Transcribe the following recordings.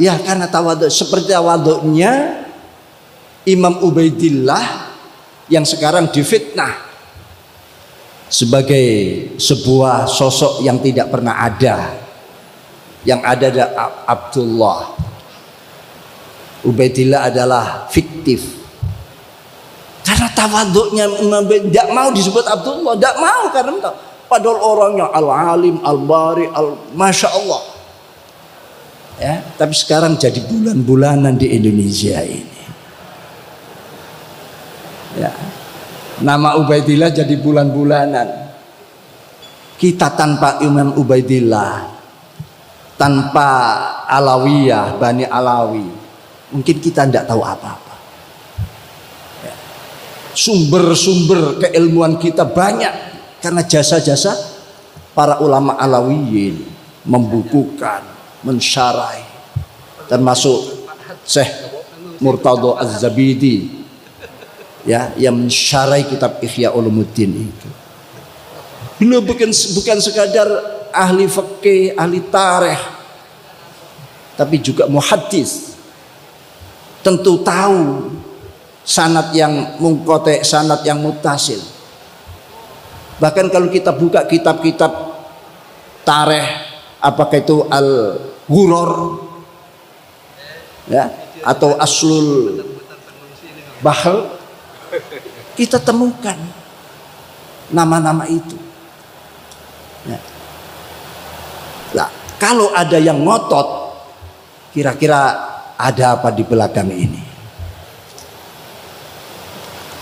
ya karena tawadhu, seperti tawadhunya Imam Ubaidillah yang sekarang difitnah sebagai sebuah sosok yang tidak pernah ada. Yang ada Abdullah. Ubaidillah adalah fiktif. Karena tawadhunya tidak mau disebut Abdullah, tidak mau karena padahal orangnya al-alim, al-bari, masya Allah. Ya, tapi sekarang jadi bulan-bulanan di Indonesia ini. Ya, nama Ubaidillah jadi bulan-bulanan. Kita tanpa Imam Ubaidillah, tanpa Alawiyah, Bani Alawi, mungkin kita tidak tahu apa-apa. Ya. Sumber-sumber keilmuan kita banyak karena jasa-jasa para ulama Alawiyin membukukan, mensyarahi, termasuk Syekh Murtadha Az-Zabidi, ya, yang mensyarahi kitab Ihya Ulumuddin itu. Beliau bukan sekadar ahli fikih, ahli tarikh, tapi juga muhaddis. Tentu tahu sanad yang munqati', sanad yang muttasil. Bahkan kalau kita buka kitab-kitab tarikh, apakah itu Al-Ghuror, ya, atau Aslul Bahr, kita temukan nama-nama itu. Ya. Nah, kalau ada yang ngotot, kira-kira ada apa di belakang ini?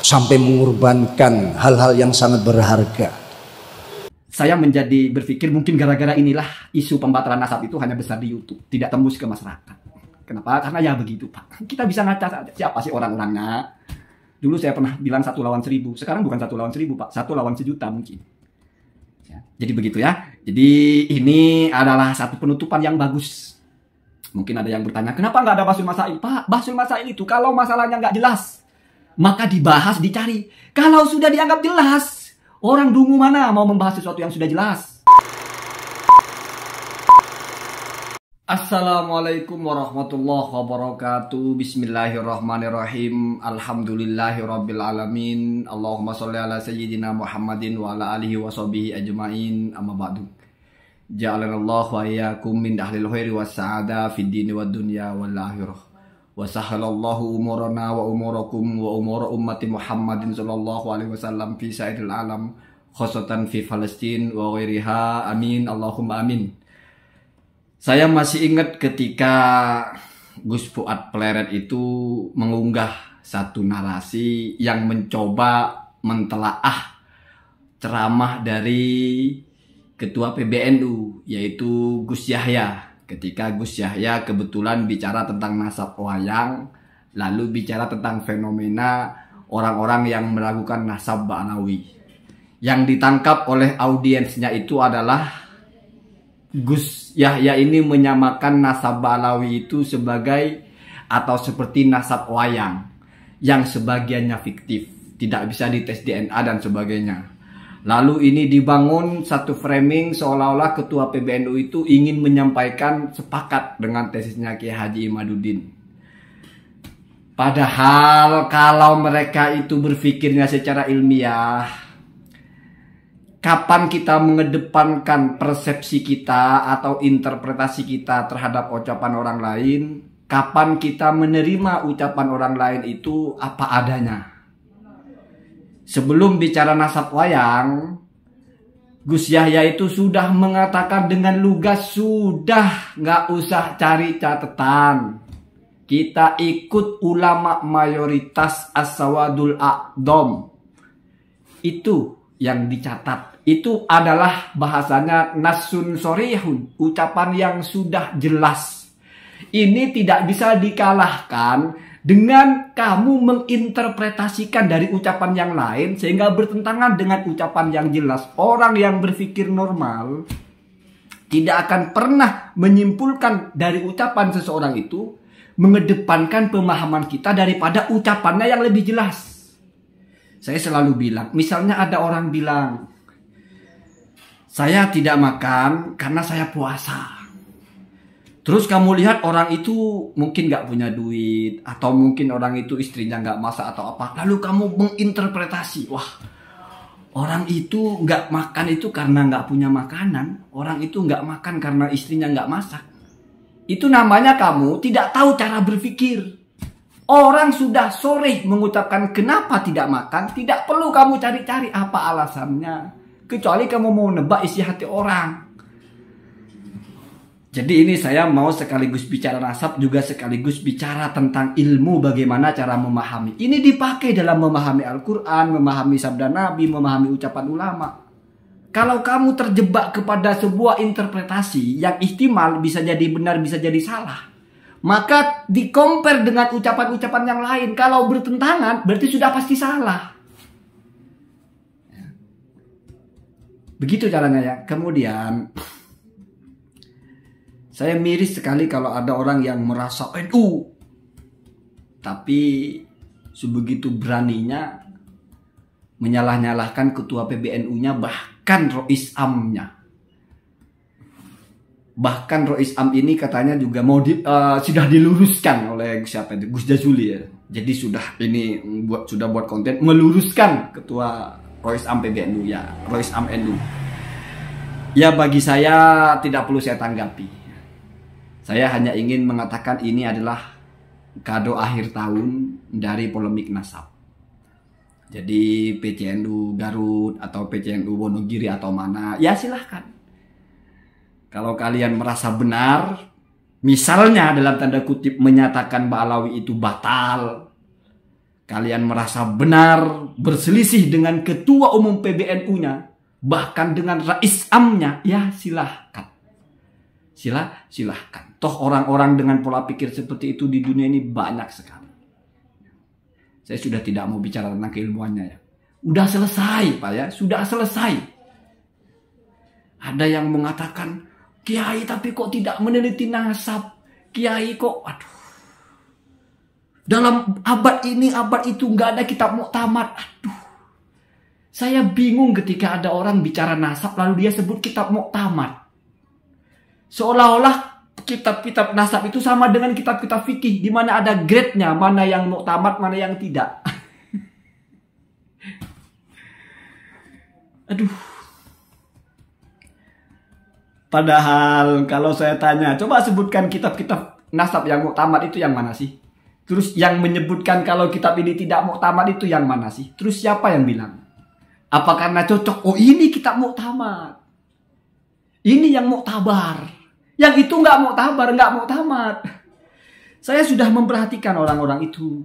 Sampai mengorbankan hal-hal yang sangat berharga. Saya menjadi berpikir mungkin gara-gara inilah isu pembatalan nasab itu hanya besar di YouTube, tidak tembus ke masyarakat. Kenapa? Karena ya begitu, Pak. Kita bisa ngaca siapa sih orang-orangnya. Dulu saya pernah bilang 1 lawan 1000. Sekarang bukan 1 lawan 1000, Pak. 1 lawan 1.000.000 mungkin. Ya, jadi begitu ya. Jadi ini adalah satu penutupan yang bagus. Mungkin ada yang bertanya, kenapa nggak ada Basul Masail? Pak, Basul Masail itu kalau masalahnya nggak jelas, maka dibahas, dicari. Kalau sudah dianggap jelas, orang dungu mana mau membahas sesuatu yang sudah jelas? Assalamualaikum warahmatullahi wabarakatuh. Bismillahirrahmanirrahim. Alhamdulillahirrabbilalamin. Allahumma sholli ala sayyidina Muhammadin wa ala alihi wa sahbihi ajma'in. Amma ba'du. Ja'alanallahu wa iyyakum min ahlil khairi was sa'ada fid dini wad dunya wal akhirah. Wa sahhalallahu umurana wa umurakum wa umur ummati Muhammadin sallallahu alaihi wasallam fi sa'iril alam, khosatan fi Palestin wa ghairiha. Amin. Allahumma amin. Saya masih ingat ketika Gus Fuad Pleret itu mengunggah satu narasi yang mencoba mentelaah ceramah dari Ketua PBNU, yaitu Gus Yahya. Ketika Gus Yahya kebetulan bicara tentang nasab wayang, lalu bicara tentang fenomena orang-orang yang meragukan nasab Ba'alawi. Yang ditangkap oleh audiensnya itu adalah Gus Yahya ini menyamakan nasab Ba'alawi itu sebagai atau seperti nasab wayang yang sebagiannya fiktif, tidak bisa dites DNA dan sebagainya. Lalu ini dibangun satu framing seolah-olah Ketua PBNU itu ingin menyampaikan sepakat dengan tesisnya Kiai Haji Imaduddin. Padahal kalau mereka itu berpikirnya secara ilmiah, kapan kita mengedepankan persepsi kita atau interpretasi kita terhadap ucapan orang lain? Kapan kita menerima ucapan orang lain itu apa adanya? Sebelum bicara nasab wayang, Gus Yahya itu sudah mengatakan dengan lugas, sudah nggak usah cari catatan. Kita ikut ulama mayoritas as-sawadul a'dham. Itu yang dicatat. Itu adalah bahasanya nasun sorihun, ucapan yang sudah jelas. Ini tidak bisa dikalahkan dengan kamu menginterpretasikan dari ucapan yang lain sehingga bertentangan dengan ucapan yang jelas. Orang yang berpikir normal tidak akan pernah menyimpulkan dari ucapan seseorang itu mengedepankan pemahaman kita daripada ucapannya yang lebih jelas. Saya selalu bilang, misalnya ada orang bilang, saya tidak makan karena saya puasa. Terus kamu lihat orang itu mungkin nggak punya duit, atau mungkin orang itu istrinya nggak masak atau apa. Lalu kamu menginterpretasi, wah orang itu nggak makan itu karena nggak punya makanan. Orang itu nggak makan karena istrinya nggak masak. Itu namanya kamu tidak tahu cara berpikir. Orang sudah sore mengucapkan kenapa tidak makan, tidak perlu kamu cari-cari apa alasannya. Kecuali kamu mau nebak isi hati orang. Jadi ini saya mau sekaligus bicara nasab, juga sekaligus bicara tentang ilmu bagaimana cara memahami. Ini dipakai dalam memahami Al-Quran, memahami sabda Nabi, memahami ucapan ulama. Kalau kamu terjebak kepada sebuah interpretasi yang ihtimal bisa jadi benar, bisa jadi salah, maka di-compare dengan ucapan-ucapan yang lain. Kalau bertentangan berarti sudah pasti salah. Begitu caranya ya. Kemudian saya miris sekali kalau ada orang yang merasa NU, tapi sebegitu beraninya menyalah-nyalahkan ketua PBNU-nya, bahkan Rois Am-nya. Bahkan Rois Am ini katanya juga mau sudah diluruskan oleh siapa itu, Gus Jazuli ya. Jadi sudah buat konten meluruskan ketua Rois Am PBNU ya, Rois Am NU. Ya bagi saya tidak perlu saya tanggapi. Saya hanya ingin mengatakan ini adalah kado akhir tahun dari polemik nasab. Jadi PCNU Garut atau PCNU Wonogiri atau mana, ya silahkan. Kalau kalian merasa benar, misalnya dalam tanda kutip menyatakan Mbak Alawi itu batal, kalian merasa benar berselisih dengan ketua umum PBNU-nya, bahkan dengan Rais Am-nya, ya silahkan. Silahkan. Toh orang-orang dengan pola pikir seperti itu di dunia ini banyak sekali. Saya sudah tidak mau bicara tentang keilmuannya ya. Udah selesai Pak ya, sudah selesai. Ada yang mengatakan, Kiai tapi kok tidak meneliti nasab. Kiai kok, aduh. Dalam abad ini, abad itu nggak ada kitab muktamad. Aduh. Saya bingung ketika ada orang bicara nasab lalu dia sebut kitab muktamad. Seolah-olah kitab-kitab nasab itu sama dengan kitab-kitab fikih, di mana ada grade-nya, mana yang muktamad, mana yang tidak. Aduh. Padahal kalau saya tanya, coba sebutkan kitab-kitab nasab yang muktamad itu yang mana sih? Terus yang menyebutkan kalau kitab ini tidak muktamad itu yang mana sih? Terus siapa yang bilang? Apa karena cocok? Oh ini kitab muktamad. Ini yang muktabar. Yang itu nggak muktabar, nggak muktamad. Saya sudah memperhatikan orang-orang itu.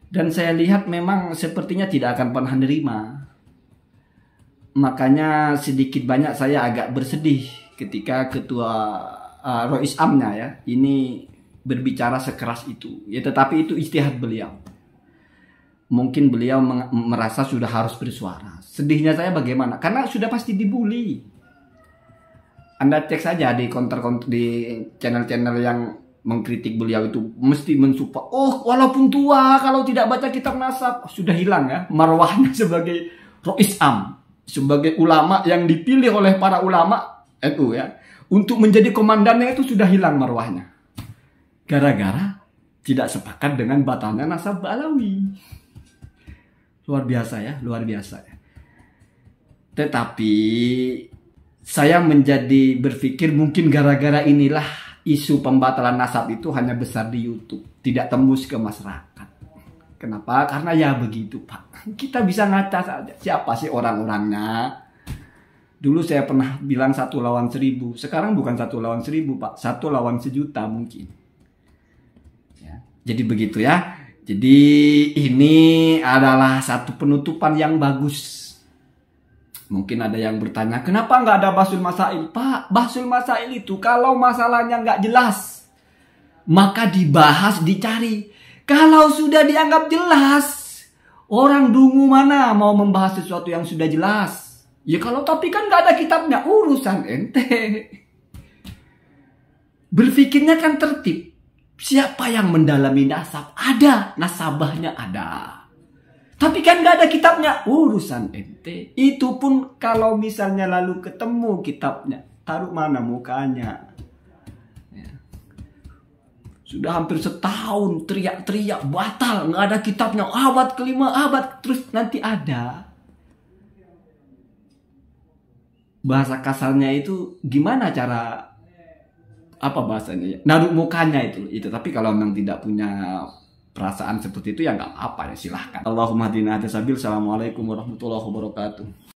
Dan saya lihat memang sepertinya tidak akan pernah menerima. Makanya sedikit banyak saya agak bersedih ketika ketua Rois Am-nya ya ini berbicara sekeras itu. Ya tetapi itu ijtihad beliau. Mungkin beliau merasa sudah harus bersuara. Sedihnya saya bagaimana? Karena sudah pasti dibully. Anda cek saja di di channel-channel yang mengkritik beliau itu mesti mensupport. Oh, walaupun tua kalau tidak baca kitab nasab sudah hilang ya marwahnya sebagai Rois Am, sebagai ulama yang dipilih oleh para ulama NU ya untuk menjadi komandannya itu sudah hilang marwahnya. Gara-gara tidak sepakat dengan batalnya nasab Alawi. Luar biasa ya, luar biasa ya. Tetapi saya menjadi berpikir mungkin gara-gara inilah isu pembatalan nasab itu hanya besar di YouTube, tidak tembus ke masyarakat. Kenapa? Karena ya begitu Pak. Kita bisa ngaca saja. Siapa sih orang-orangnya? Dulu saya pernah bilang 1 lawan 1000. Sekarang bukan 1 lawan 1000 Pak. 1 lawan 1.000.000 mungkin. Ya. Jadi begitu ya. Jadi ini adalah satu penutupan yang bagus. Mungkin ada yang bertanya, kenapa nggak ada Bahsul Masail? Pak, Bahsul Masail itu kalau masalahnya nggak jelas, maka dibahas, dicari. Kalau sudah dianggap jelas, orang dungu mana mau membahas sesuatu yang sudah jelas? Ya kalau tapi kan nggak ada kitabnya, urusan ente. Berpikirnya kan tertib. Siapa yang mendalami nasab? Ada, nasabahnya ada. Tapi kan gak ada kitabnya, urusan ente. Itu pun kalau misalnya lalu ketemu kitabnya, taruh mana mukanya. Ya. Sudah hampir setahun teriak-teriak batal, nggak ada kitabnya, abad kelima, abad terus nanti ada. Bahasa kasarnya itu gimana cara apa bahasanya? Naruh mukanya itu. Tapi kalau memang tidak punya perasaan seperti itu ya nggak apa ya, silahkan. Allahumma hadina hadasabil. Assalamualaikum warahmatullahi wabarakatuh.